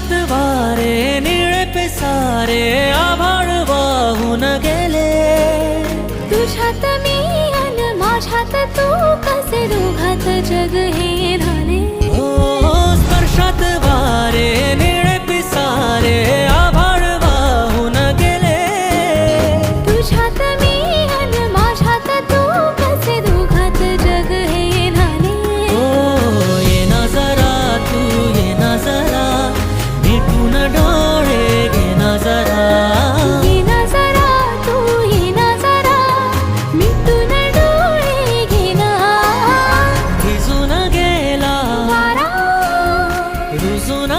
स्पर्शात वारे निळे पिसारे आभाळ वाहून गेले. तुझ्यात मी अन माझ्यात तू कसे दोघात जग हे झाले. हो स्पर्शात वारे निळे पिसारे आभाळ वाहून गेले. तुझ्यात मी अन माझ्यात तू कसे दोघात जग हे झाले. हो ये ना जरा तू ये ना जरा मिटून डोळे घे ना जरा. ये ना जरा तू ये ना जरा मिटून डोळे घे ना. भिजून गेला वारा रुजून